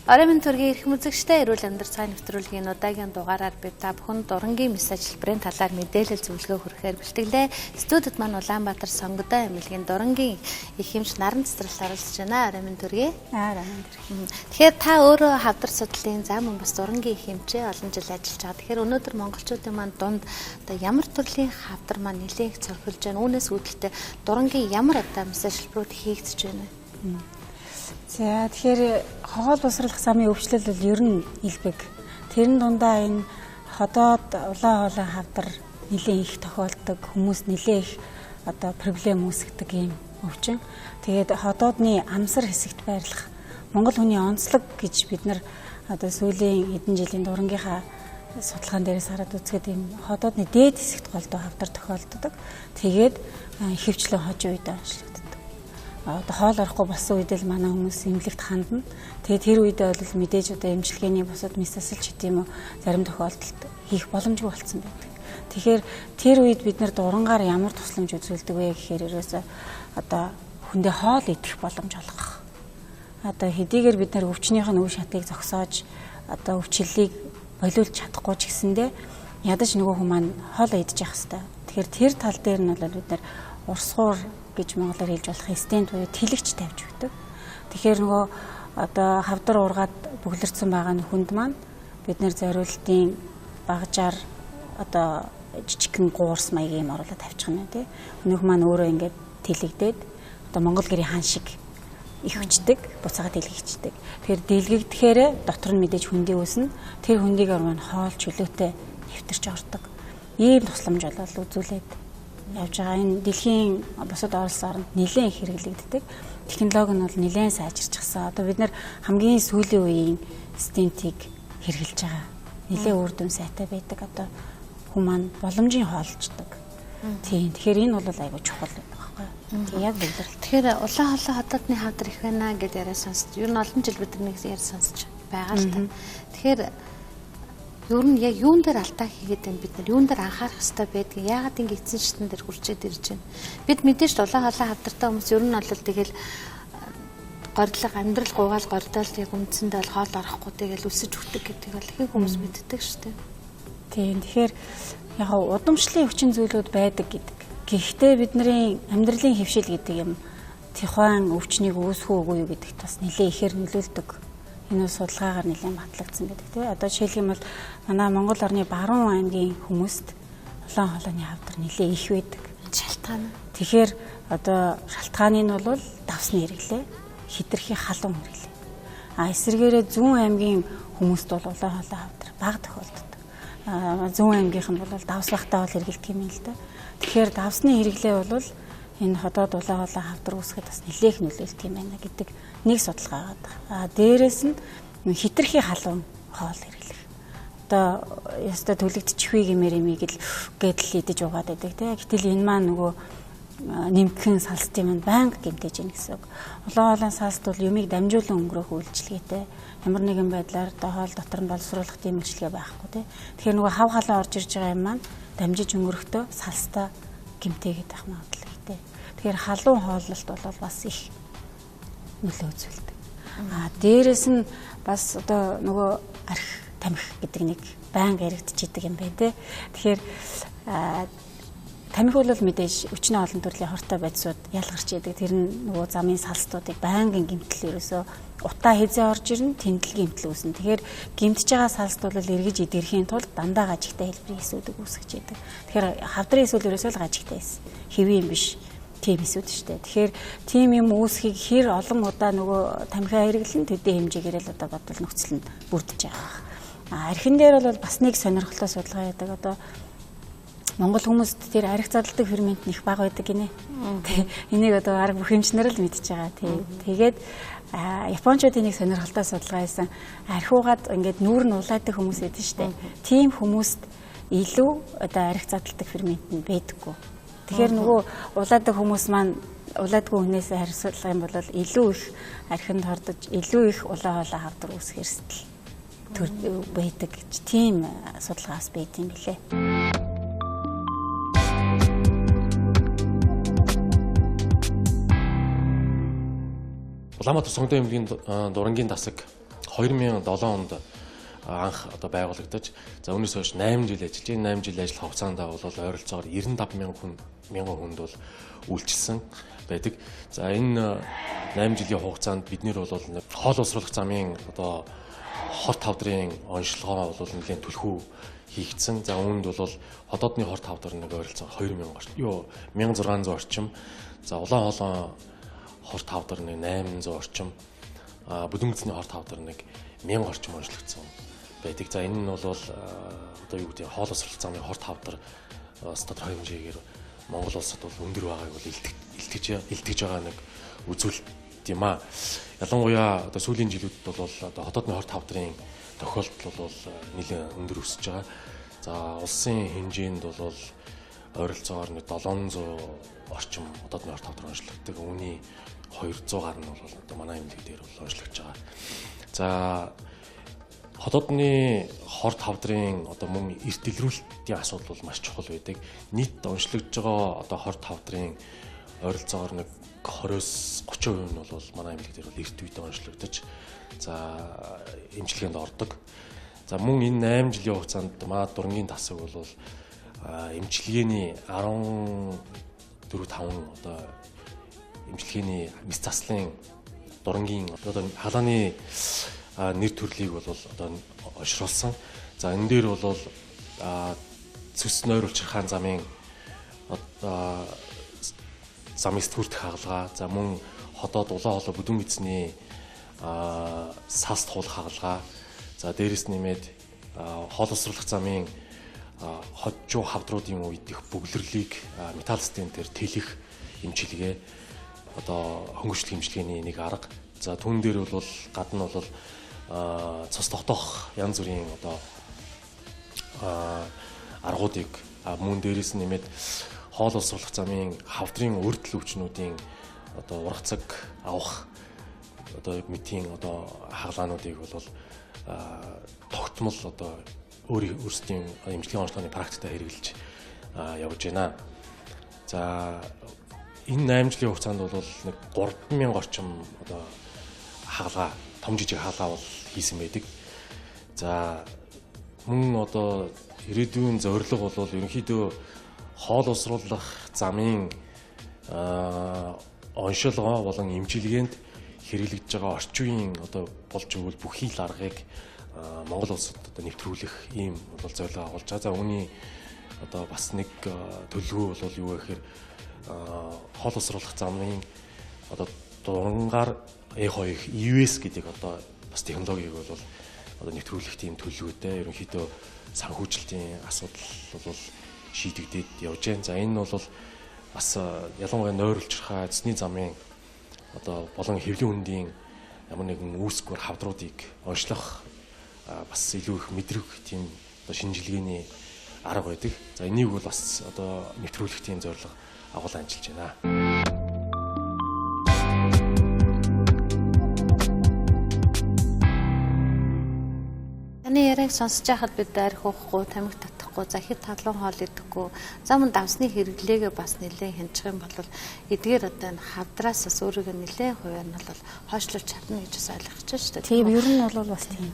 Орой минь төргийн эрхэм үзэгчтэй эрүүл амьдрал цай нэвтрүүлгийн удаагийн дугаараар бид та бүхэнд дурангийн мэс ажилбарын талаар мэдээлэл зөвлөгөө хүргэхээр бэлтгэлээ. Студид маань Улаанбаатар сонгодоо эмнэлгийн дурангийн их хэмж наран цэцэрлэл оролцож байна. Орой минь төргий. Тэгэхээр та өөрөө хавдар судлалын зам бас дурангийн их хэмжээ олон жил ажиллаж байгаа. Тэгэхээр өнөөдөр монголчуудын маань дунд одоо ямар төрлийн хавдар маань нэлээд их цорхилж байна. Үүнээс үүдэлтэй дурангийн ямар одоо мэс ажилбарууд хийгдэж байна вэ? За тэгэхээр хоол босруулах замын өвчлөл бол ер нь илбэг. Тэрэн дундаа энэ ходоод улаан хоолой хавдар нэлээд их тохиолдог, хүмүүс нэлээд их одоо проблем үүсгдэг юм өвчин. Тэгээд ходоодны амсар хэсэгт байрлах Монгол хүний онцлог гэж бид нар одоо сүүлийн хэдэн жилийн дурангийнхаа судалгаан дээрээс хараад үзэхэд энэ ходоодны дээд хэсэгт голдуу хавдар тохиолддог. Тэгээд ихэвчлэн хожим үед онцлогддог. Одоо хоол орохгүй болсон үед л манай хүмүүс эмнэлэгт хандна. Тэгээд тэр үедээ бол мэдээж одоо эмчилгээний бусад мэс асалч гэдэг юм уу зарим тохиолдолд хийх боломжгүй болсон байдаг. Тэгэхээр тэр үед бид нар дурангаар ямар тусламж үзүүлдэг вэ гэхээр ерөөсөө одоо хүндээ хоол идэх боломж олгох. Одоо хэдийгээр бид нар өвчнийх нь үе шатыг зогсоож одоо өвчлөлийг болиулж чадахгүй ч гэсэндээ ядаж нөгөө хүмүүс маань хоол идэж явах хэрэгтэй. Тэгэхээр тэр тал дээр нь бол бид нар урсгуур гэж монголоор хэлж болох стенд буюу тэлэгч тавьж өгдөг. Тэгэхээр нөгөө одоо хавдар уургаад бүглэрсэн байгаа нь хүнд маань бид нэр зориултын багажаар одоо жижигхэн гуурс маягийн юм оруулаад тавьчих нь тий. Өнөөх маань өөрөө ингээд тэлэгдээд одоо монгол гэрийн хан шиг их хүчдэг, буцаага дэлгэгчдэг. Тэгэхээр дэлгэгдэхээр дотор нь мэдээж хүндий үүснэ. Тэр хүндийгээр маань хоол чөлөөтэй нэвтэрч ордог. Ийм тусламж болол үзүүлээд явж байгаа. Энэ дэлхийн бусад оролцсон оронд нэлээд их хэрэглэгддэг. Технологи нь бол нэлээд сайжирчихсан. Одоо бид нэр хамгийн сүүлийн үеийн стентийг хэрэгжилж байгаа. Нэлээд үр дүн сайтай байдаг. Одоо хүмүүс маань боломжийн хоолчдаг. Тийм. Тэгэхээр энэ бол айгүй чухал байхгүй юу? Тийм яг бүгд. Тэгэхээр улаан хоолой ходоодны хавдар их байна гэдээ яриа сонсч. Ер нь олон жил бид нэг яриа сонсч байгаа л та. Тэгэхээр ер нь яг юун дээр алдаа хийгээд байна бид нар юун дээр анхаарах хэрэгтэй байдаг яагаад ингэ эцсийн шатн дээр хүрчээд ирж байна бид мэдээж улаан хоолой хавдартай хүмүүс ер нь бол тэгэл горилго амьдрал гугаал гордоол яг үндсэндээ бол хоол орохгүй тэгэл өсөж өгдөг гэдэг бол их хүмүүс мэддэг шүү дээ. Тийм тэгэхээр яг удамшлын хүчин зүйлүүд байдаг гэдэг. Гэхдээ бидний амьдралын хэвшил гэдэг юм тухайн өвчнийг үүсэх үгүй юу гэдэгт бас нэлээд ихээр нөлөөлдөг. Энэ судалгаагаар нэлээд батлагдсан байдаг тийм. Одоо жишээлх юм бол манай Монгол орны Баруун аймгийн хүмүүст улаан хоолойны хавдар нэлээд их байдаг. Шалтгаан. Тэгэхээр одоо шалтгааны нь бол давсны хэрэглээ, хитрхи халуун хэрэглээ. Эсвэргээрээ Зүүн аймгийн хүмүүст бол улаан хоолой хавдар бага тохиолддог. Зүүн аймгийнх нь бол давс багтаа бол хэрэглэдэг юм л да. Тэгэхээр давсны хэрэглээ бол энэ ходоод улаан хоолой хавдар үүсгэхэд бас нэлээх нөлөөлдөг юм байна гэдэг нэг судалгаа байгаа. Дээрээс нь хитрхи халуун хоол хэрэглэх. Одоо яста төлөгдчихвээ гэмээр юм ийг л гэдэл идэж угаад байдаг тийм. Гэтэл энэ маань нөгөө нэмхэн салстын маань байнга гэмтэж ийн гэсэн үг. Улаан хоолойн салст бол юмыг дамжуулан өнгөрөх үйлчилгээтэй. Ямар нэгэн байдлаар хоол дотор нь боловсруулах тийм үйлчилгээ байхгүй тийм. Тэгэхээр нөгөө хав халуун орж ирж байгаа юм маань дамжиж өнгөрөхдөө салстаа гэмтээгээд байх магадлалтай. Тэгэхээр халуун хооллолт бол бас их нөлөө үзүүлдэг. Дээрээс нь бас одоо нөгөө арх тамхи гэдэг нэг байнга яригдчихийдэг юм байна те. Тэгэхээр тамхи бол мэдээж өчнөө олон төрлийн хортой байдлууд ялгарч яадаг. Тэр нь нөгөө замын салстуудыг байнгын гэмтэл ерөөсөө утаа хизээ орж ирнэ, тэмдэл гэмтэл үүснэ. Тэгэхээр гэмтэж байгаа салст бол эргэж идэрхийн тулд дандаа гажигтай хэлбэрийн эсүүдийг үүсгэж яадаг. Тэгэхээр хавдрын эсүүд ерөөсөө л гажигтай эс. Хэвэн юм биш. Тийм эсүүд шүү дээ. Тэгэхээр тийм юм үүсхийг хэр олон удаа нөгөө тамхиа хэрэглэн төдий хэмжээгээр л одоо бодвол нөхцөл нь бүрдэж байгаа. Архин дээр бол бас нэг сонирхолтой судалгаа яадаг. Одоо Монгол хүмүүст тэр арх задалдаг фермент их бага байдаг гинэ. Энийг одоо арга бүх эмчнэр л мэдчихэж байгаа. Тэгээд Япончуудын нэг сонирхолтой судалгаа хийсэн. Архиугаад ингээд нүүр нь улаадаг хүмүүс байдаг шүү дээ. Тийм хүмүүст илүү одоо арх задалдаг фермент нь байдаггүй. Тэгэхээр нөгөө улаадаг хүмүүс маань улаадгүй хүнээс харьцуулах юм бол илүү их архинд хордож, илүү их улаан хоолой хавдар үүсэх эрсдэл байдаг гэж тийм судалгаас байд юм билээ. Улаанбаатар сонгодоо эмнэлгийн дурангийн дасаг 2007 онд анх одоо байгуулагдаж за үүнээс хойш 8 жил ажиллаж байна. 8 жилийн ажил хугацаанд бол ойролцоогоор 95 мянган хүнд бол үйлчилсэн байдаг. За энэ 8 жилийн хугацаанд бид нэр бол хоол уусруулах замын одоо хор тавдрын онцлогоо бол нэлээд түлхүү хийгдсэн. За үүнд бол ходоодны хор тавдар нэг ойролцоогоор 1600 орчим. За улаан хоолой хор тавдар нэг 800 орчим. Бүдүүнгэцний хор тавдар нэг 1000 орчим онцлогдсон байдаг. За энэ нь бол одоо юу гэдэг хоол уусруулах замын хор тавдар тодорхой хэмжээгээр Монгол улсад бол өндөр байгааг бол илтгэж байгаа нэг үзүүлэлт юм аа. Ялангуяа одоо сүүлийн жилүүдэд бол одоо хотоодны хор тавдрын тохиолдол бол нэлээд өндөр өсөж байгаа. За улсын хэмжээнд бол ойролцоогоор нэг 700 орчим хотоодны хор тавдар онцлогддог. Үүний 200 гаруй нь бол одоо манай эмнэлэг дээр бол онцлогдож байгаа. За хотоодны хор тавдрын одоо мөн эрт илрүүлэлтийн асуудал бол маш чухал байдаг. Нийт онцлогдож байгаа одоо хор тавдрын ойролцоогоор нэг 20-30% нь бол манай эмнэлэг дээр бол эрт үедээ онцлогдож за эмчилгээнд ордог. За мөн энэ 8 жилийн хугацаанд манай дурангийн тасаг бол эмчилгээний 14-5 одоо эмчилгээний мэс заслын дурангийн одоо халааны нэр төрлийг бол одоо ошруулсан. За энэ дээр бол цэс нойруулж хаан замын одоо замын сэтгүүрт хагалгаа, за мөн ходоод улаан хоолой бүдүүнгэцний саас туулах хагалгаа, за дээрэс нэмээд хоол уусруулах замын хожуу хавдруудын үед их бөглөрлийг металл стентээр тэлэх эмчилгээ одоо хөнгөчлөх эмчилгээний нэг арга. За түүн дээр бол гадна бол цус тогтоох янз бүрийн одоо аргуудыг мөн дээрээс нэмээд хоол уусруулах замын хавдрын өрдөл өвчнүүдийн одоо ургацаг авах одоо мэтийн одоо хагалгаануудыг бол тогтмол одоо өөрсдийн эмчилгээний онцлогооны практикт хэрэгжилж явж байна. За энэ 8 жилийн хугацаанд бол нэг 3000 орчим одоо хагалгаа, том жижиг хаалгаа бол хийсэн байдаг. За мөн одоо ирээдүйн зорилго бол ерөнхийдөө хоол уусруулах замын оншилгоо болон эмчилгээнд хэрэглэж байгаа орчин үеийн одоо болж өгвөл бүхий л аргыг Монгол улсад одоо нэвтрүүлэх ийм бол зорилго агуулж байгаа. За үүний одоо бас нэг төлөвлөгөө бол юу вэ гэхээр хоол уусруулах замын одоо дурангаар E2 гэдэг одоо бас технологиг бол одоо нэвтрүүлэх тийм төлөвлөгөөтэй ерөнхийдөө санхүүжилтийн асуудал бол шийдэгдээд явж байна. За энэ бол бас ялангуяа нойруулчрахаа эзний замын одоо болон хэвлэн үндийн ямар нэгэн үүсгэр хавдруудыг онцлох бас илүү их мэдрэг тийм одоо шинжилгээний арга байдаг. За энийг бол бас одоо нэвтрүүлэх тийм зорилго агуулan ажиллаж байна. Таны яриаг сонсож байхад бид арх уухгүй, тамхи татахгүй, захид талуун хоол идэхгүй, зам давсны хэрэглээгээ бас нэлээд хянчих юм бол эдгээр одоо энэ хавдраас бас өөрийгөө нэлээд хуваар нь бол хойшлуулж чадна гэж бас ойлгож байна шүү дээ. Тийм, ер нь бол бас тийм.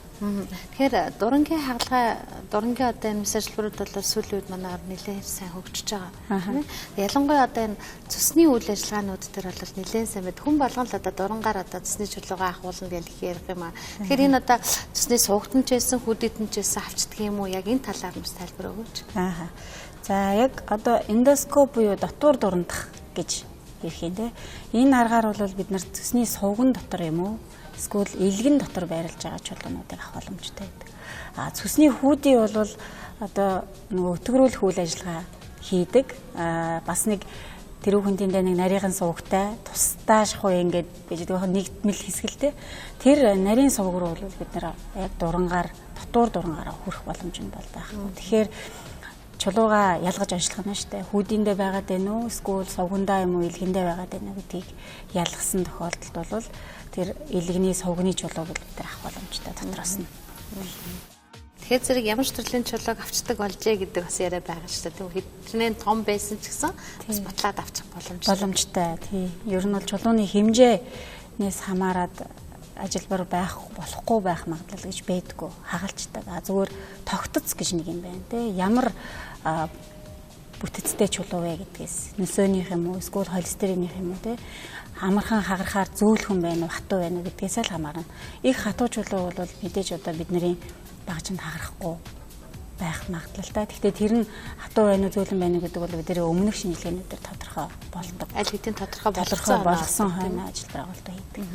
Тэгэхээр дурангийн хагалгаа, дурангийн одоо энэ мэс ажиллбарууд бол сүүлийн үед манай орн нэлээд сайн хөгжиж байгаа. Ялангуяа одоо энэ цусны үйл ажиллагаанууд дээр бол нэлээд сайн байд. Хүн болгон л одоо дурангаар одоо цусны чулуугаа ахуулна гэж ярих юм аа. Тэгэхээр энэ одоо цусны суугтан ч байсан, хүдэтэн ч байсан авчдаг юм уу? Яг энэ талаар нь тайлбар өгөөч. За яг одоо эндоскоп буюу дотор дурандах гэж ярих юм те. Энэ аргаар бол бид нар цусны сувган дотор юм уу? Эсвэл илгэн дотор байрлаж байгаа чулуунуудыг авах боломжтой байдаг. Цусны хүүдий бол одоо нөгөө өтгөрүүлэх үйл ажиллагаа хийдэг. Бас нэг тэрүүхэн тэндээ нэг нарийн сувгтай тусдаа шахуу ингээд биж нэгдмэл хэсгэлтэй. Тэр нарийн сувг руу бол бид нар яг дурангаар дотор дурангаар хүрэх боломж нь бол байх. Тэгэхээр чулууга ялгаж онцлох нь штэ. Хүүдиндээ байгаад байна уу? Эсвэл сувгандаа юм уу? Илгэндээ байгаад байна уу гэдгийг ялгасан тохиолдолд бол тэр илгэний сувганы чулууг бол бид авах боломжтой дотроос нь. Тэгэхээр зэрэг ямар ч төрлийн чулууг авчдаг болжээ гэдэг бас яриа байгаа шүү дээ. Хэднээ том байсан ч гэсэн бас бутлаад авчих боломжтой. Тий. Ер нь бол чулууны хэмжээнээс хамаарат ажилбар болохгүй байх магадлал гэж байдгүй хагалцдаг. Зүгээр тогтоц гэж нэг юм байна те. Ямар бүтэцтэй чулуу вэ гэдгээс нөсөөнийх юм уу эсвэл холестериных юм уу те амархан хагарахаар зөөлхөн байна уу хатуу байна уу гэдгээс л хамаарна. Их хатуу чулуу бол мэдээж одоо бидний багжинд хагарахгүй байх магадлалтай. Гэхдээ тэр нь хатуу байна уу зөөлөн байна уу гэдэг бол бидний өмнөх шинжилгээнүүдээр тодорхой болдог. Аль хэдийн тодорхой болгосон хойно ажил байгуулалтаа хийдэг.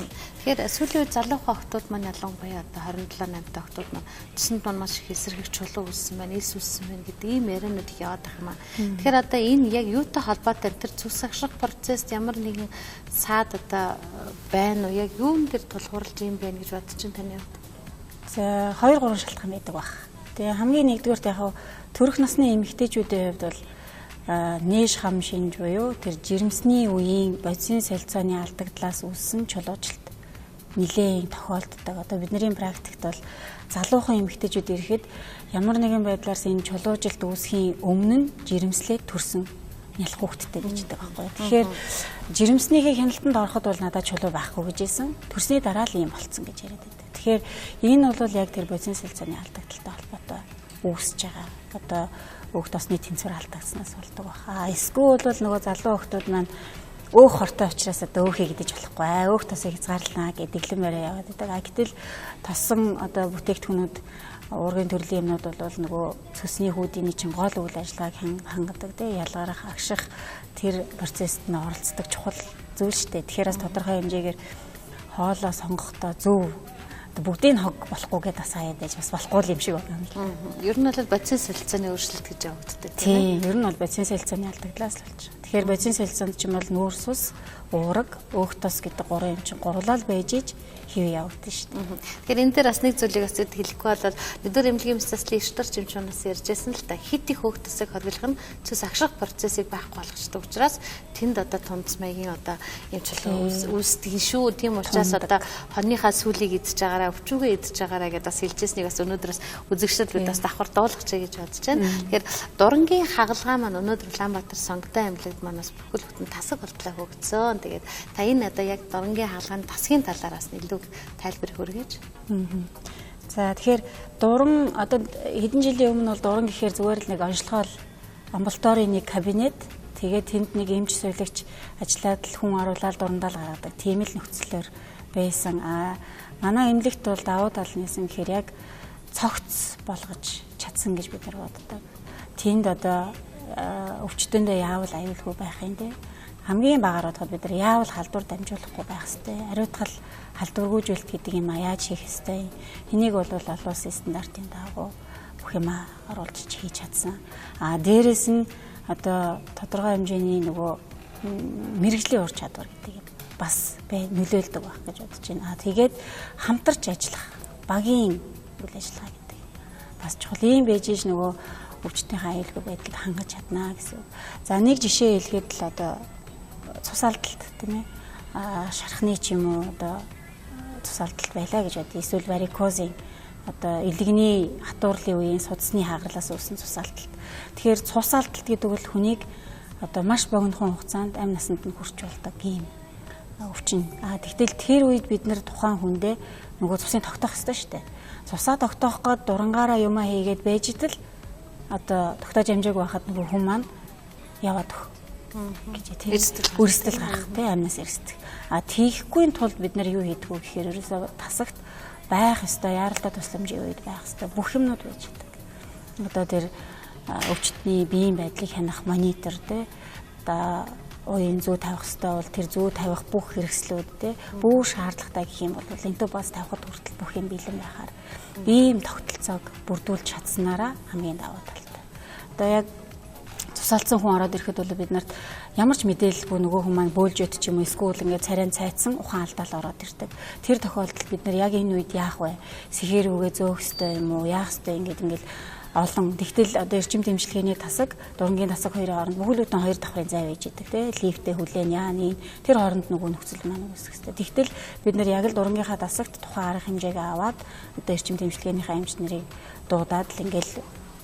Тэгэхээр сүүлийн үед залуухан охтууд маань ялангуяа одоо 27 8 охтууд маань цэсэнд маань маш их эсрэгч чулуу үүссэн байна, эс үүссэн байна гэдэг ийм яриануд их яваад байгаа юм аа. Тэгэхээр одоо энэ яг юутай холбоотой тэр цус агших процесс ямар нэгэн саад одоо байна уу? Яг юун дээр тулгуурлаж юм байна гэж бодож чинь таны хувьд? За 2 3 шалтгаан байдаг баг. Тэгээ хамгийн нэгдүгээрт яг төрөх насны эмэгтэйчүүдийн хувьд бол нээж хам шинж буюу тэр жирэмсний үеийн бодисын солилцооны алдагдлаас үүссэн чулуужилт нэлээд тохиолддог. Одоо бидний практикт бол залуухан эмэгтэйчүүд ирэхэд ямар нэгэн байдлаар энэ чулуужилт үүсхийн өмнө нь жирэмслээд төрсөн нялх хүүхэдтэй bijдэг байхгүй. Тэгэхээр жирэмснийхээ хяналтанд ороход бол надад чулуу байхгүй гэж хэлсэн. Төрсний дараа л ийм болцсон гэж яриад байдаг. Тэгэхээр энэ бол яг тэр бодисын солилцооны алдагдaltaй холбоотой үүсэж байгаа. Одоо өөх тосны тэнцвэр алдагдсанаас болдог баха. Эсвэл бол нөгөө залуу хүүхдүүд маань өөх хортой учраас одоо өөхийг идэж болохгүй. Өөх тосыг хязгаарлана гэдэг дэглэмээрээ яваад байдаг. Гэтэл тосон одоо бүтээгдэхүүнүүд уургийн төрлийн юмнууд бол нөгөө цөсний хүүдийн чинь гол үйл ажиллагааг хангадаг тийм ялгарах агших тэр процессд нь оролцдог чухал зүйл шүү дээ. Тэгэхээр бас тодорхой хэмжээгээр хоолоо сонгохдоо зөв бүгдийг хог болохгүйгээ тасаад байж бас болохгүй юм шиг байна. Ер нь бол бодисын солилцооны өөрчлөлт гэж явагддаг тийм. Ер нь бол бодисын солилцооны алдагдлаас л болж байгаа. Тэгэхээр бодисын солилцоонд ч юм бол нүүрс ус, уураг, өөх тос гэдэг гурван юм чинь гурлал байж иж хэв явагдсан шүү дээ. Тэгэхээр энэ дээр бас нэг зүйлийг бас хэлэхгүй бол өдөр эмнэлгийн мэдээллийн эрчтэр жимчүүнээс ярьжсэн л та хит их өөх тосыг хориглох нь цус агших процессыг байхгүй болгочдөг учраас тэнд одоо тунц маягийн одоо юм чулуу үүсдэг шүү. Тийм учраас одоо хоньныхаа сүлийг идж байгаараа өвчүүгээ идж байгаараа гэдээ бас хэлжсэнийг бас өнөөдрөөс үзэгчдэд бид бас давхар дуулгачаа гэж бодож байна. Тэгэхээр дурангийн хагалгаа маань өнөөдөр Улаанбаатар сонготой аймагт маань бас бүхэл бүтэн тасаг болтлоо хөгжсөн. Тэгээд та энэ одоо яг дурангийн хагалгааны тасгийн талаараас илүү тайлбар хүргэж. За тэгэхээр дуран одоо хэдэн жилийн өмнө бол дуран гэхээр зүгээр л нэг онцлогоо амбулаторийн нэг кабинет тэгээд тэнд нэг эмч сувилагч ажиллаад л хүн оруулаад дурандаа л гаргадаг. Тийм л нөхцлөөр байсан. Манай эмнэлэгт бол давуу тал нь юм гэхээр яг цогц болгож чадсан гэж бид нар боддог. Тэнд одоо өвчтөндөө яавал аюулгүй байх юм те. Хамгийн багаар бодоход бид нар яавал халдвар дамжуулахгүй байх ёстой. Ариутгал халдваргүйжүүлэлт гэдэг юм яаж хийх ёстой. Энийг бол олон улсын стандартын дагуу бүх юм оруулж хийж чадсан. Дээрэс нь одоо тодорхой хэмжээний нөгөө мэрэгжлийн ур чадвар гэдэг юм бас нөлөөлдөг байх гэж бодож байна. Тэгээд хамтарч ажиллах багийн үйл ажиллагаа гэдэг. Бас чухал юм байж ш нөгөө өвчтөнийхөө аюулгүй байдлыг хангаж чадна гэсэн. За нэг жишээ хэлгээд л одоо цус алдалт тийм ээ. Шархны ч юм уу одоо цус алдалт байлаа гэж бодъё. Эсвэл варикозын одоо илэгний хатуурлын үеийн судасны хагарлаас үүссэн цус алдалт. Тэгэхээр цус алдалт гэдэг бол хүнийг одоо маш богинохон хугацаанд амь насанд нь хүрч болдог юм өвчин. Тэгтэл тэр үед бид нэр тухайн хүндээ нөгөө цусыг тогтоох ёстой шүү дээ. Цусаа тогтоох гээд дурангаараа юмаа хийгээд байж идэл одоо тогтоож амжаагүй байхад нөгөө хүн маань яваад өг гэж тийм өрсөлдөл гарах тийм амнаас эрсдэг. Тийхгүй тулд бид нар юу хийдэг вэ гэхээр ерөөсөө тасагт байх ёстой яаралтай тусламжийн үед байх ёстой бүх юмнууд байж байдаг. Одоо тэр өвчтний биеийн байдлыг хянах монитор тийм одоо уян зүү тавих ёстой бол тэр зүү тавих бүх хэрэгслүүд тийм бүх шаардлагатай гэх юм бол энтубас тавихад хүртэл бүх юм бэлэн байхаар ийм тогтолцоог бүрдүүлж чадсанараа хамгийн давуу талтай. Одоо яг тусаалцсан хүн ороод ирэхэд бол бид нарт ямар ч мэдээлэлгүй нөгөө хүн маань бөөлж өт ч юм уу эсвэл ингээд царайн цайцсан ухаан алдаал ороод ирдэг. Тэр тохиолдолд бид нар яг энэ үед яах вэ? Сэхэр үгээ зөөх ёстой юм уу? Яах ёстой ингээд олон. Тэгтэл одоо эрчим дэмжлэгээний тасаг, дурангийн тасаг хоёрын хооронд бүхэл бүтэн хоёр давхрын зай байж идэг тий. Лифтээ хүлээн яаны тэр хооронд нөгөө нөхцөл маань үүсэх ёстой. Тэгтэл бид нар яг л дурангийнхаа тасагт тухайн арга хэмжээг аваад одоо эрчим дэмжлэгээнийхээ эмч нарыг дуудаад л ингээд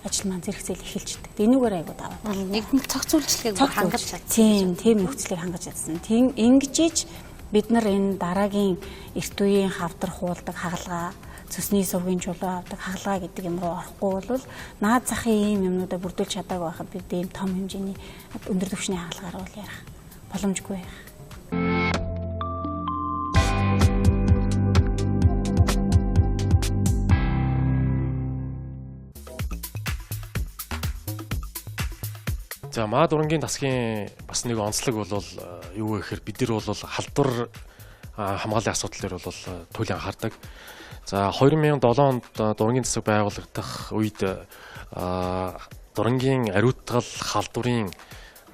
ажил маань зэрэгцээл эхэлждэг. Энүүгээр айгуу даваад. Нийгмийн цогц үйлчлэгийг хангаж чадсан. Тийм нөхцөлийг хангаж чадсан. Тийм ингэж бид нар энэ дараагийн эрт үеийн хавдар хуулдаг хагалгаа, цөсний сувгийн чулуу авдаг хагалгаа гэдэг юм руу орохгүй бол наад захын ийм юмнуудаа бүрдүүлж чадаагүй байхад бид ийм том хэмжээний өндөр түвшний хагалгаар бол ярих боломжгүй байх. За маа дурангийн дасгийн бас нэг онцлог бол юу вэ гэхээр бид нар бол халдвар хамгааллын асуудал дээр бол туйлын анхаардаг. За 2007 онд дурангийн засаг байгуулагдах үед дурангийн ариутгал халдварын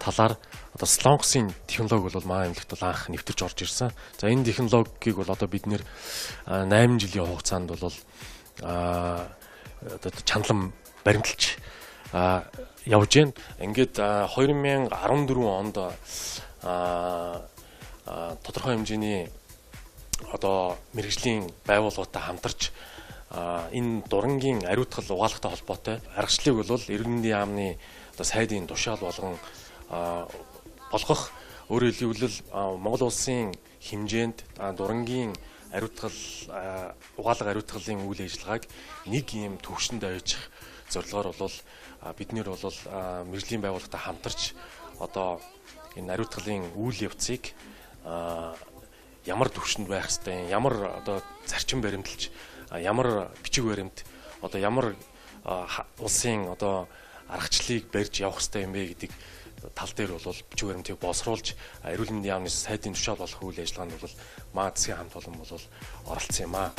талаар одоо Солонгосын технологи бол маа эмнэлэгт бол анх нэвтэрч орж ирсэн. За энэ технологиг бол одоо бид нэр 8 жилийн хугацаанд бол одоо чандлан баримталж явж гэн. Ингээд 2014 онд тодорхой хэмжээний одоо мэрэгжлийн байгууллагатай хамтарч энэ дурангийн ариутгал угаалгатай холбоотой аргачлалыг бол Иргэн мэндийн яамны одоо сайдын тушаал болгон болгох, өөрөөр хэлбэл Монгол улсын хэмжээнд дурангийн ариутгал угаалга ариутгалын үйл ажиллагааг нэг юм төвшөнд авчих зорилгоор бол бид нэр бол мэрэгжлийн байгууллагатай хамтарч одоо энэ ариутгалын үйл явцыг ямар төвшөнд байх ёстой, ямар одоо зарчим баримталж, ямар бичиг баримт, одоо ямар улсын одоо аргачлалыг барьж явах ёстой юм бэ гэдэг тал дээр бол бичиг баримтыг боловсруулж эрүүл мэндийн яамны сайдын тушаал болох үйл ажиллагаанд бол маа засгийн хамт олон бол оролцсон юм аа.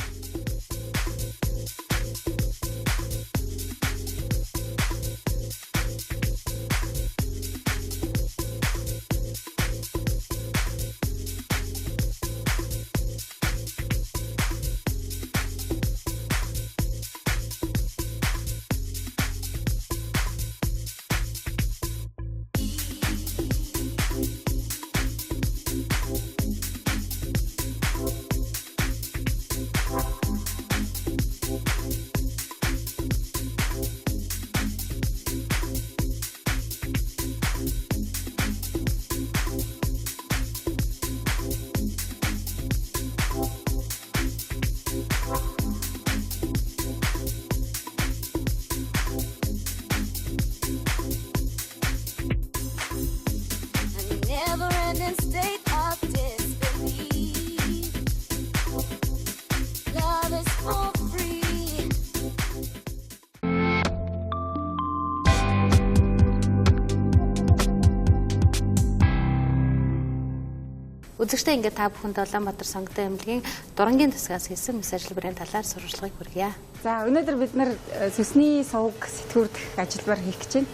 Үзэгчдээ ингээд та бүхэнд Улаанбаатар сонготой эмнэлгийн дурангийн тасгаас хийсэн мэс ажиллабарын талаар сурвалжлагыг хүргье. За өнөөдөр бид нар цөсний сувг сэтгүүрдэх ажиллабар хийх гэж байна.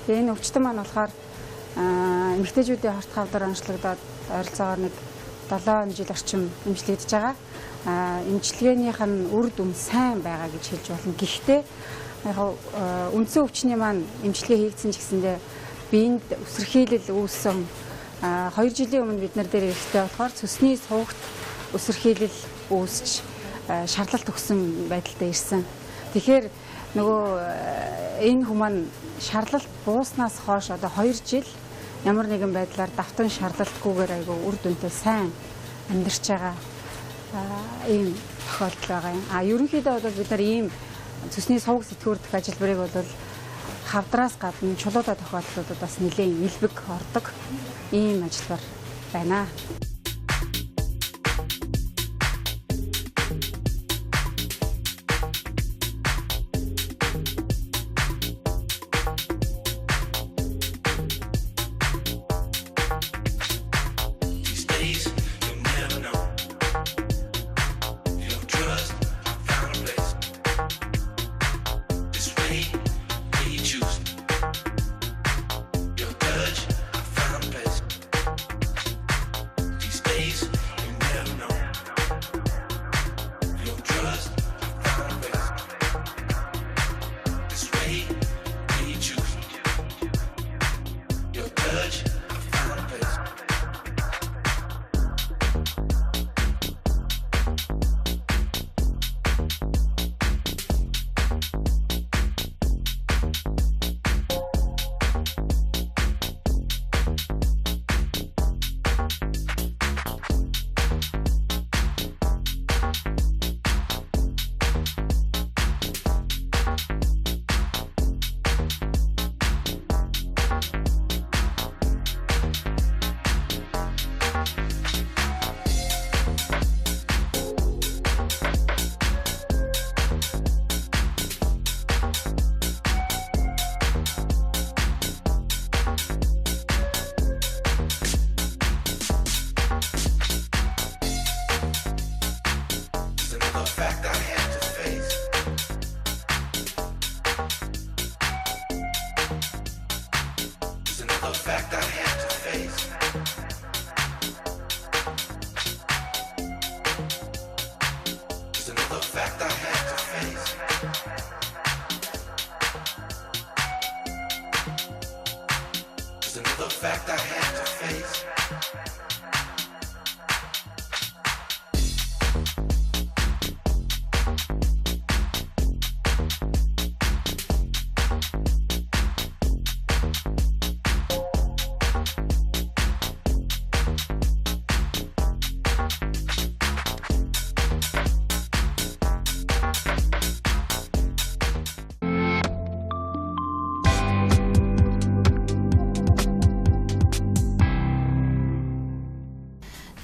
Тэгээ энэ өвчтөн маань болохоор эмэгтэйчүүдийн хорт хавдар онцлогдоод ойролцоогоор нэг 7 жил орчим эмчилэгдэж байгаа. Эмчилгээнийх нь үр дүн сайн байгаа гэж хэлж болно. Гэхдээ яг үндсэн өвчний маань эмчилгээ хийгдсэн ч гэсэндээ биед үсэрхийлэл үүссэн 2 жилийн өмнө бид нар дээр ихтэй болохоор цөсний сувгт үсэрхийлэл үүсч шаардлагат өгсөн байдалтай ирсэн. Тэгэхээр нөгөө энэ хүмүүс шаардлагат бууснаас хойш одоо 2 жил ямар нэгэн байдлаар давтан шаардлагатгүйгээр айгүй үр дүнтэй сайн амьдарч байгаа ийм тохиолдол байгаа юм. Ерөнхийдөө бол бид нар ийм цөсний сувг сэтгүүрдэх ажиллбарыг бол хавдраас гадна чулуудаа тохиолдлуудад бас нэлээд илбэг ордог ийм ажиллабар байна. fact I have to face.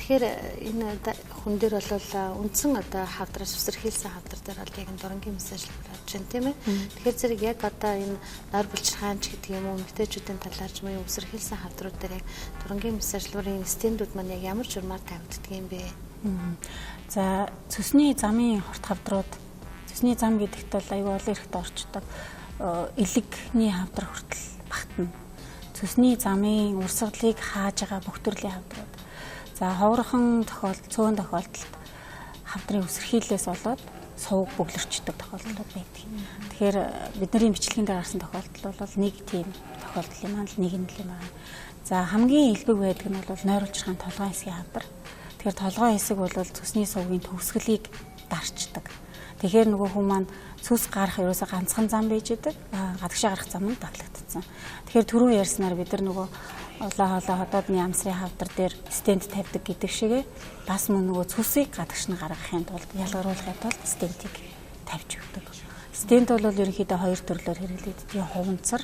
Тэгэхээр энэ хүн дээр бол үндсэн одоо хавдраас үсэрхийлсэн хавдар дээр бол яг дурангийн мессеж болж байна тийм ээ. Тэгэхээр зэрэг яг одоо энэ нойр булчирхаанч гэдэг юм уу эмэгтэйчүүдийн талаарч мөн үсэрхийлсэн хавдрууд дээр яг дурангийн мессежлуурын стендүүд маань яг ямар журмаар тавигддаг юм бэ? За цөсний замын хорт хавдрууд цөсний зам гэдэгт бол аюу олон эрхтэй орчдог. Элэгний хавдар хүртэл багтана. Цөсний замын урсгалыг хааж байгаа бүх төрлийн хавдрууд. За ховорхон цөөн тохиолдолд хавдрын үсэрхийлээс болоод сувг бөглөрчдөг тохиолдлууд байдаг. Тэгэхээр бидний бичлэгийн дээр гарсан тохиолдол бол нэг тийм тохиолдол юм аа л нэг юм байна. За хамгийн элбэг байдаг нь бол нойр булчирхаан толгойн хэсгийн хавдар. Тэгэхээр толгойн хэсэг бол цөсний сувгийн төгсгөлийг дарчдаг. Тэгэхээр нөгөө хүн маань цөс гарах ерөөсө ганцхан зам байж идэг. Гадагшаа гарах зам нь баглагдсан. Тэгэхээр түрүү ярьснаар бид нар нөгөө олон хотоодны амсрын хавдар дээр стенд тавьдаг гэдэг шигээ бас мөн нөгөө цүсийг гадагш нь гаргахын тулд ялгаруулахын тулд стендийг тавьж өгдөг. Стенд бол ерөнхийдөө хоёр төрлөөр хэрэглэгддэг. Хуванцар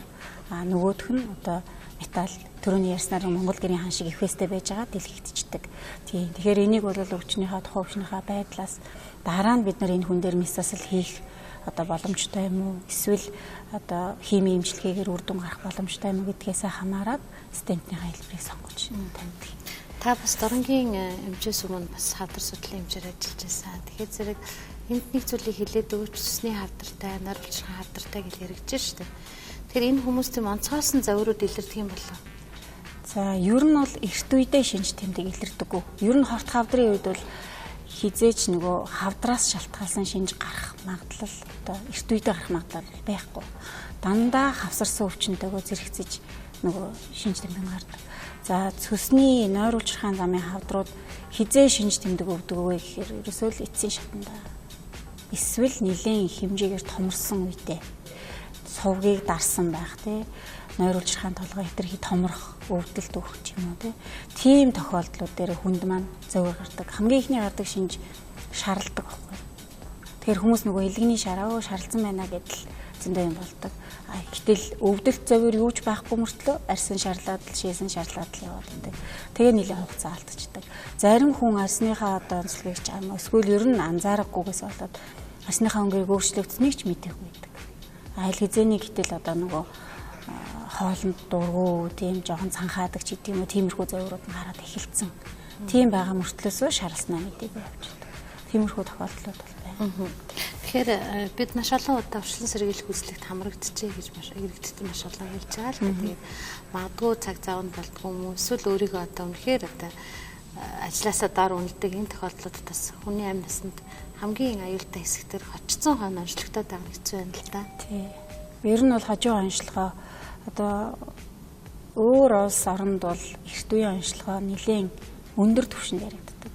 нөгөөх нь одоо металл түрүүний ярьснаар Монгол гэрийн хан шиг эфэстэй байж байгаа дэлгэгдчихдэг. Тийм. Тэгэхээр энийг бол өвчнийхээ тухайн өвчнийхээ байдлаас дараа нь бид нар энэ хүн дээр мессасл хийх одоо боломжтой юм уу? Эсвэл одоо химийн эмчилгээгээр үр дүн гарах боломжтой юм уу гэдгээс хамаарат стентний хэлбэрийг сонгож тавьдаг. Та бас дурангийн эмчээс өмнө бас хавдар судлалын эмчээр ажиллаж байсан. Тэгэхээр зэрэг энд нэг зүйлийг хэлээд өгч цэсний хавдартай, нойр булчирхаан хавдартай гэж яригдж штэ. Тэгэхээр энэ хүмүүс тийм онцгойсон завирууд илэрдэг юм болов. За ер нь бол эрт үедээ шинж тэмдэг илэрдэггүй. Ер нь хорт хавдрын үед бол хизээч нөгөө хавдраас шалтгаалсан шинж гарах магадлал одоо эрт үедээ гарах магадлал байхгүй. Дандаа хавсарсан өвчнөтэйгөө зэрэгцэж нөгөө шинж тэмдэг гардаг. За цөсний нойр булчирхаан замын хавдрууд хизээ шинж тэмдэг өгдөг вэ гэхээр ерөөсөө л эцсийн шатанда. Эсвэл нэлээд их хэмжээгээр томорсон үедээ сувгийг дарсан байх тий. Нойр булчирхаан толгой хэтэрхий томрох, өвдөлт өгөх юм уу тий. Тийм тохиолдлууд дээр хүнд маань зовир гардаг. Хамгийн ихний гардаг шинж шаралдаг байхгүй. Тэгэхээр хүмүүс нөгөө илгэний шараа шарлцсан байна гэдэл зөндөө юм болдог. Гэтэл өвдөлт зовир юуж байхгүй мөртлөө арьсан шарлаад л шээсэн шарлаад л яваад байдаг. Тэгээ нэлээд хугацаа алдчихдаг. Зарим хүн арсныхаа одоо онцлогийг ч ам эсвэл ер нь анзаарахгүйгээс болоод арсныхаа өнгөийг өөрчлөгдсөнийг ч мэдээгүй байдаг. Айл хизээний гэтэл одоо нөгөө хоолнд дургу тийм жоохон цанхаадаг ч гэдэм үү тиймэрхүү завирууд нь гараад эхэлсэн. Тийм байгаа мөртлөөсөө шарлснаа мэдээгүй явчихдаг. Тиймэрхүү тохиолдлууд бол байна. Тэгэхээр бид маш олон удаа урьдчилан сэргийлэх үзлэгт хамрагдчихъя гэж маш иргэдтэй маш олон хэлж байгаа л да. Тэгээд магадгүй цаг заавнд болдгоо юм эсвэл өөрийгөө одоо үнэхээр одоо ажилласаа дор үнэлдэг энэ тохиолдлуудад бас хүний амь насанд хамгийн аюултай хэсэгтэр хочцсон хойно онцлогтой байгаа хэцүү байна л да. Тий. Ер нь бол хожуу онцлогоо одоо өөр улс оронд бол эрт үеийн онцлогоо нэлээд өндөр түвшинд яригддаг.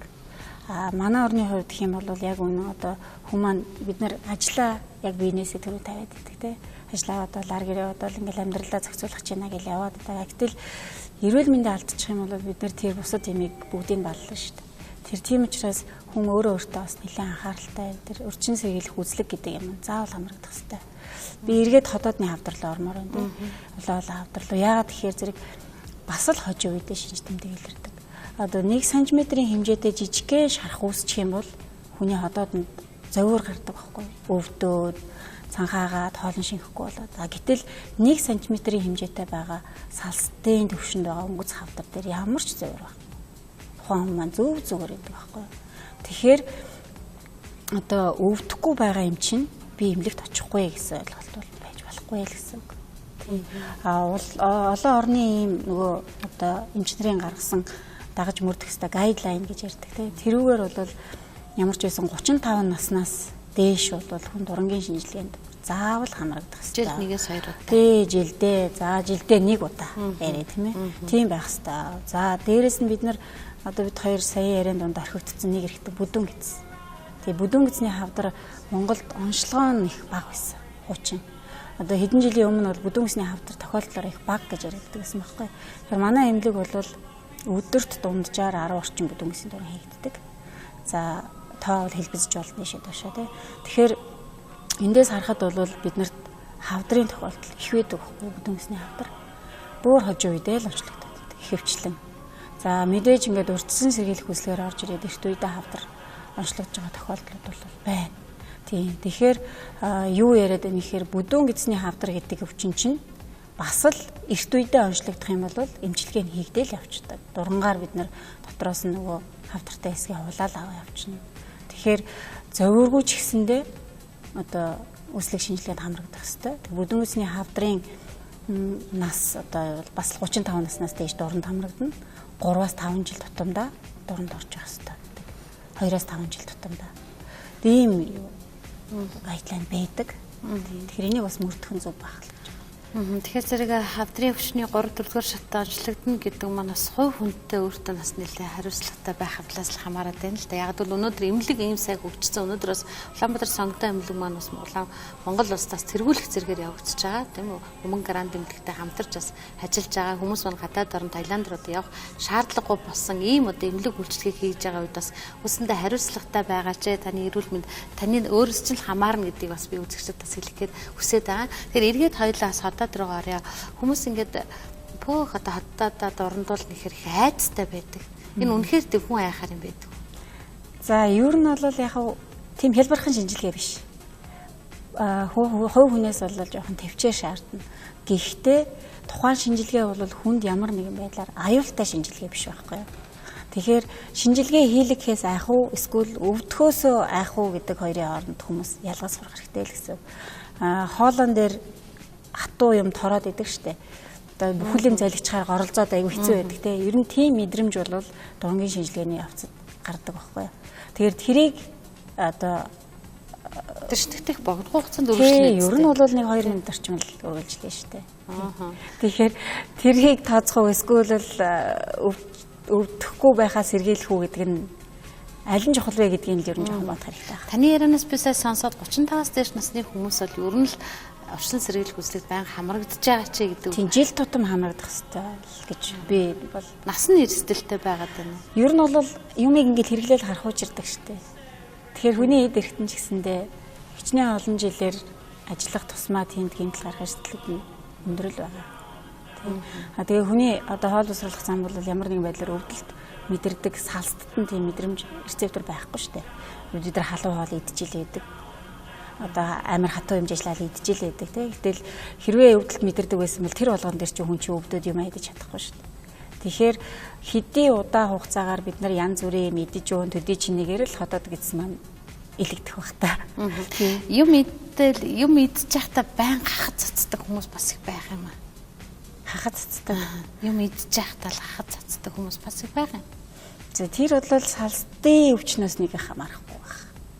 Манай орны хувьд гэх юм бол яг үнэ одоо хүмүүс маань бид нар ажлаа яг бизнесээ төрөө тавиад байдаг тий. Ажлаа одоо лар гэрээ одоо ингээл амьдралаа зохицуулах гэж байна гэж яваад байгаа. Гэтэл эрүүл мэндийг алдчих юм бол бид нар тэр бусад ямиг бүгдийг баллаа шүү дээ. Тэр тийм учраас хүн өөрөө өөртөө бас нэлээд анхааралтай тэр урьдчилан сэргийлэх үзлэг гэдэг юм заавал хамрагдах хэрэгтэй. Би эргээд хотоодны хавдарлаа ормоор байна тий. Олон хавдарлаа. Яагаад тэгэхээр зэрэг бас л хожуу үедээ шинж тэмдэг илэрдэг. Одоо 1 см-ийн хэмжээтэй жижигхэн шарах үүсчих юм бол хүний ходоодонд зовир гардаг байхгүй. Өвдөөд, цанхаагаад, хоолн шингэхгүй болоод. Гэтэл 1 см-ийн хэмжээтэй байгаа салстын төвшөнд байгаа өнгөц хавдар дээр ямар ч зовир байхгүй. Тухайн хүн маань зүгээр байдаг байхгүй. Тэгэхээр одоо өвдөхгүй байгаа юм чинь би эмнэлэгт очихгүй гэсэн ойлголт бол байж болохгүй л гэсэн үг. Олон орны ийм нөгөө одоо эмчнэрийн гаргасан дагаж мөрдөх хэвээр гайдлайн гэж ярьдаг тийм. Тэрүүгээр бол ямар ч байсан 35 наснаас дээш бол хүн дурангийн шинжилгээнд заавал хамрагдах Жил хэрэгтэй. нэгээс 2 удаа. Тий, жилдээ. За жилдээ 1 удаа яриа тийм ээ. Тийм байх хэрэгтэй. За дээрэс нь бид нар одоо бид 2 сая ярианд донд орхигдсон нэг хэрэгтэй бүдүүн гэсэн. Тэгээ бүдүүн гэсний хавдар Монголд онцлогоо нь их бага байсан. Хуучин. Одоо хэдэн жилийн өмнө бол бүдүүн гэсний хавдар тохиолдлоор их бага гэж яригддаг гэсэн байхгүй. Тэгэхээр манай эмнэлэг бол өдөрт дунджаар 10 орчим бүдүүн гэсний дуран хийгддэг. За тоо бол хэлбэзж болдны шид башаа тий. Тэгэхээр эндээс харахад бол биднэрт хавдрын тохиолдол их байдаг байхгүй бүдүүн гэсний хавдар. Бөөр хожуу үедээ л онцлогддог. Ихэвчлэн. За мэдээж ингээд урьдчилан сэргийлэх хүслээр орж ирээд эрт үедээ хавдар онцлогдож байгаа тохиолдлууд бол байна. Тийм. Тэгэхээр юу яриад байна гэхээр бүдүүн гэсний хавдар гэдэг өвчин чинь бас л эрт үедээ онцлогдох юм бол эмчилгээ нь хийгдээл явчихдаг. Дурангаар бид нар дотроос нь нөгөө хавдартай хэсгийг хулаал аваа явчихна. Тэгэхээр зөвөргүй ч гэсэндээ одоо үслэг шинжилгээнд хамрагдах хэрэгтэй. Бүдүүн гэсний хавдрын нас одоо бас 35 наснаас дээш дуранд хамрагдана. 3-аас 5 жил тутамдаа дуранд орж явах хэрэгтэй. 2-аас 5 жил тутамдаа. Тийм гайдлайн байдаг. Тэгэхээр энийг бас мөрдөх нь зөв байх л гэж. Тэгэхээр зэрэг хавдрын өвчний 3-4 шаттай онцлогдно гэдэг маань бас хувь хүнтэй өөртөө бас нэлээд хариуцлагатай байх авлаас л хамаарат байна л да. Яг бол өнөөдөр эмнэлэг ийм сайн хөгжсөн. Өнөөдөр бас Улаанбаатар сонготой эмнэлэг маань бас Монгол улсаас тэргүүлэх зэрэгээр явагдаж байгаа тийм үү? Өмнө гранд эмнэлэгтэй хамтарч бас ажиллаж байгаа хүмүүс маань гадаад орн Таиланд руу явах шаардлагагүй болсон ийм одоо эмнэлэг үйлчлэгийг хийж байгаа үед бас үсэндээ хариуцлагатай байгаа ч таны эрүүл мэнд таны өөрөөс чинь хамаарна гэдгийг бас би үзэгчдэд бас хэлэхэд хүсэж байгаа. Тэгэхээр эргээд хоёлаас руу орё. Хүмүүс ингээд пөөх одоо хаттаад орндуул нэхэр их айцтай байдаг. Энэ үнэхээр тэг хүн айхаар юм байдаг. За ер нь бол яг тийм хэлбэрхэн шинжилгээ биш. Хувь хүнээс бол жоохон төвчээр шаардна. Гэхдээ тухайн шинжилгээ бол хүнд ямар нэгэн байдлаар аюултай шинжилгээ биш байхгүй юу? Тэгэхээр шинжилгээ хийлгэхээс айх уу эсвэл өвдөхөөсөө айх уу гэдэг хоёрын хооронд хүмүүс ялгаж сурах хэрэгтэй л гэсэн. Хоолон дээр хатуу юм тороод идэг штэ. Одоо бүхэл юм залгичаар горолцоод айгүй хэцүү байдаг те. Ер нь тийм мэдрэмж бол дурангийн шинжилгээний явцад гардаг байхгүй юу. Тэгэхээр тэрийг одоо тэршигтэх богино хугацаанд үргэлжлэнэ. Ер нь бол 1-2 минут орчим л үргэлжлэнэ штэ. Тэгэхээр тэрийг тооцох эсвэл өвдөхгүй байхаа сэргийлэх үү гэдэг нь аль нь чухал вэ гэдгийг л ер нь жоохон бодох хэрэгтэй байна. Таны ярианаас би сая сонсоод 35-аас дээш насны хүмүүс бол ер нь л орчин сэргийлэх хүслийг байнга хамрагдаж байгаа ч гэдэг. Тийм жил тутам хамрагдах хэрэгтэй гэж би бол нас нь эрсдэлтэй байгаад байна. Ер нь бол юмыг ингээд хэрэглээл харахууж ирдэг штэ. Тэгэхээр хүний эд эрхтэн ч гэсэндээ хичнээн олон жилээр ажиллах тусмаа тэнд гэмтэл гарах эрсдлүүд нь өндөр л байгаа. Тийм. Тэгээ хүний одоо хоол босруулах зам бол ямар нэгэн байдлаар өвдөлт мэдэрдэг салстад нь тийм мэдрэмж рецептор байхгүй штэ. Бид нар халуун хоол идчихэл байдаг. Одоо амар хатуу хэмжээжлал идчихэл байдаг тийм. Гэтэл хэрвээ өвдөлт мэдэрдэг байсан бол тэр болгон дээр чи хүн чи өвдөд юм айдаж чадахгүй шүү дээ. Тэгэхээр хэдийн удаа хугацаагаар бид нар янз бүрийн мэдэж өөн төдий чинээгээр л хотод гэсэн маань илэгдэх бах та. Юм идчих та байн хахад цацдаг хүмүүс бас их байх юм аа. Хахад цацдаг. Юм идчих та л хахад цацдаг хүмүүс бас их байх юм. За тэр бол салстын өвчнөөс нэг хамаарахгүй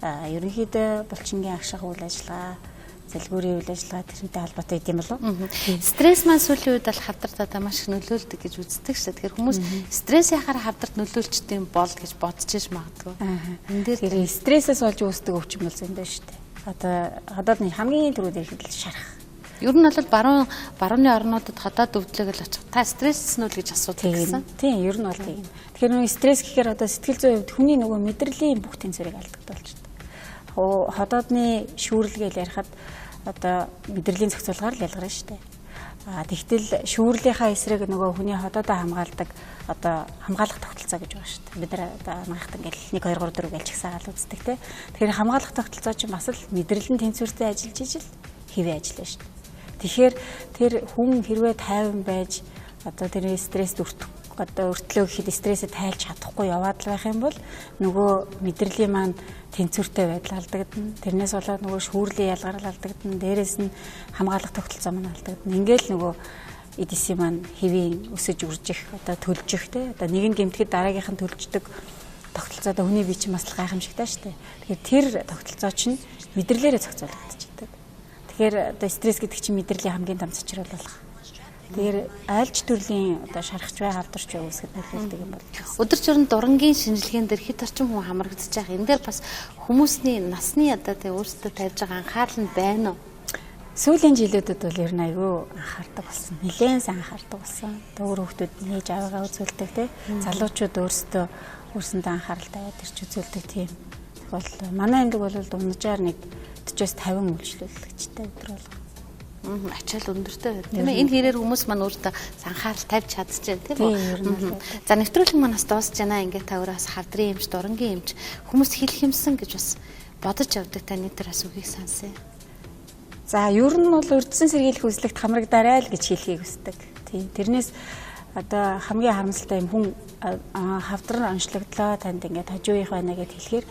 байна. Ерөнхийдөө булчингийн агших үйл ажиллагаа, залгуурын үйл ажиллагаа тэрнтэй холбоотой гэдэм болов уу? Стресс маань сүүлийн үед бол хавдарт одоо маш их нөлөөлдөг гэж үздэг шүү. Тэгэхээр хүмүүс стресс яхаар хавдарт нөлөөлчдөг юм бол гэж бодож иж магадгүй. Энэ дээр стрессээс болж үүсдэг өвчин бол зөндөө шүү дээ. Одоо хотоодны хамгийн түрүүд ихэд шарах. Ер нь бол барууны орнуудад хотоод өвдлөг л очих. Та стресссэн үл гэж асуудаг гэсэн. Тийм, ер нь бол тийм. Тэгэхээр нөгөө стресс гэхээр одоо сэтгэл зүйн хувьд хүний нөгөө мэдрэлийн бүх тэнцвэрийг алдагдуулж байна. Хотоодны шүүрлгээл ярихад одоо мэдрэлийн зохицуулгаар л ялгарна шүү дээ. Тэгтэл шүүрлийнхаа эсрэг нөгөө хүний хотоодоо хамгаалдаг одоо хамгаалах тогтолцоо гэж байгаа шүү дээ. Бид нар одоо хамгаалахт ингээл 1 2 3 4 гэж чагсаагаал үздэг те. Тэгэхээр хамгаалах тогтолцоо чинь бас л мэдрэлийн тэнцвэртэй ажиллаж ижил хэвээ ажиллана шүү дээ. Тэгэхээр тэр хүн хэрвээ тайван байж одоо тэр стресст өртлөө гэхэд стрессээ тайлж чадахгүй яваад л байх юм бол нөгөө мэдрэлийн маань тэнцвэртэй байдал алдагдана. Тэрнээс болоод нөгөө шүүрлийн ялгарл алдагдана. Дээрээс нь хамгаалах тогтолцоо маань алдагдана. Ингээл нөгөө эдисийн маань хэвийн өсөж үржих одоо төлжих те одоо нэг нь гэмтэхэд дараагийнх нь төлждөг тогтолцоодоо хүний бие чинь бас л гайхамшигтай шүү дээ. Тэгэхээр тэр тогтолцоо чинь мэдрэлээрээ зохицуулагдчихдаг. Тэгэхээр одоо стресс гэдэг чинь мэдрэлийн хамгийн том цочрол болох. Тэгэхээр айлч төрлийн одоо шарахч бай, хавдарч бай үүсгэж нөлөөлдөг юм бол. Өдөр журын дурангийн шинжилгээнд дэр хэд орчим хүн хамрагдаж байгаа. Энэ дээр бас хүмүүсний насны одоо тэг өөрсдөө тавьж байгаа анхаарал нь байна уу? Сүүлийн жилүүдэд бол ер нь айгүй анхаардаг болсон. Нэлээд сайн анхаардаг болсон. Өөр хүмүүс нээж аваагаа үзүүлдэг тий. Залуучууд өөрсөндөө анхаарал тавиад ирж үзүүлдэг тийм. Тэгвэл манай ангид бол дунджаар нэг 40-50 үйлчлүүлэгчтэй өдөр болго. Ачаал өндөртэй байна. Тийм ээ. Энэ хэрээр хүмүүс маань өөртөө анхаарал тавьж чадчихжээ тийм үү? За нэвтрүүлэг манаас дуусж байна. Ингээд та өөрөө бас хавдрын эмч, дурангийн эмч хүмүүс хэлэх юмсан гэж бас бодож явдаг таны тэр бас үгийг сонсъё. За ер нь бол урьдчилан сэргийлэх үзлэгт хамрагдаарай л гэж хэлхийг хүсдэг. Тийм. Тэрнээс одоо хамгийн харамсалтай юм хүн хавдран онцлогдлоо танд ингээд хажууих байна гэд хэлэхээр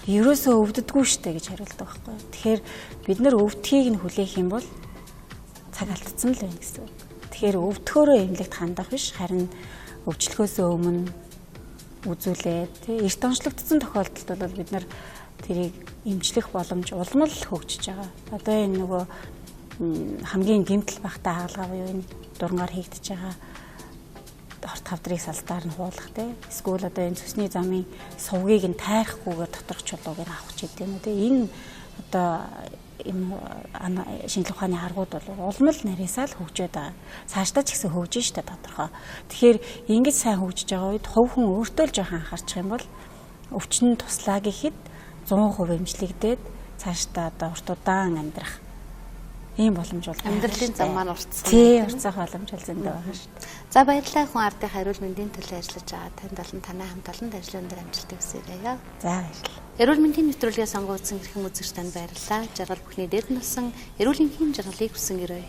ерөөсөө өвддөггүй штэ гэж хариулдаг байхгүй. Тэгэхээр бид нар өвдөхийг нь хүлээх юм бол цаг алдсан л байна гэсэн үг. Тэгэхээр өвдөхөөрөө эмнэлэгт хандах биш, харин өвчлөхөөсөө өмнө үзүүлээд эрт онцлогдсон тохиолдолд бол бид нар тэрийг эмчлэх боломж улам л хөгжиж байгаа. Одоо энэ нөгөө хамгийн гэмтэл багтаа хаалгаа буюу энэ дурангаар хийгдэж байгаа хорт хавдрыг салдаар нь хуулах тий. Эсвэл одоо энэ цусны замын сувгийг нь тайрахгүйгээр доторх чулууг нь авах ч гэдэг юм уу тий. Энэ одоо энэ шинжлэх ухааны аргууд бол улам л нарийсаа л хөгжөөд байгаа. Цаашдаа ч гэсэн хөгжин штэ тодорхой. Тэгэхээр ингэж сайн хөгжиж байгаа үед хувь хүн өөртөө л жоохон анхаарчих юм бол өвчин туслаа гэхэд 100% эмчлэгдээд цаашдаа одоо урт удаан амьдрах ийм боломж бол амьдралын зам маань уртсан. Тийм, уртсах боломж бол зөндөө байгаа шүү дээ. За баярлалаа хүн ардын хариул мэндийн төлөө ажиллаж байгаа танд болон танай хамт олон ажлын дээр амжилт хүсье. За баярлалаа. Эрүүл мэндийн нэвтрүүлгээ сонгоодсон эрхэм үзэгч танд баярлалаа. Жаргал бүхний дээд насан эрүүл энхийн жаргалыг хүсэн гэрээ.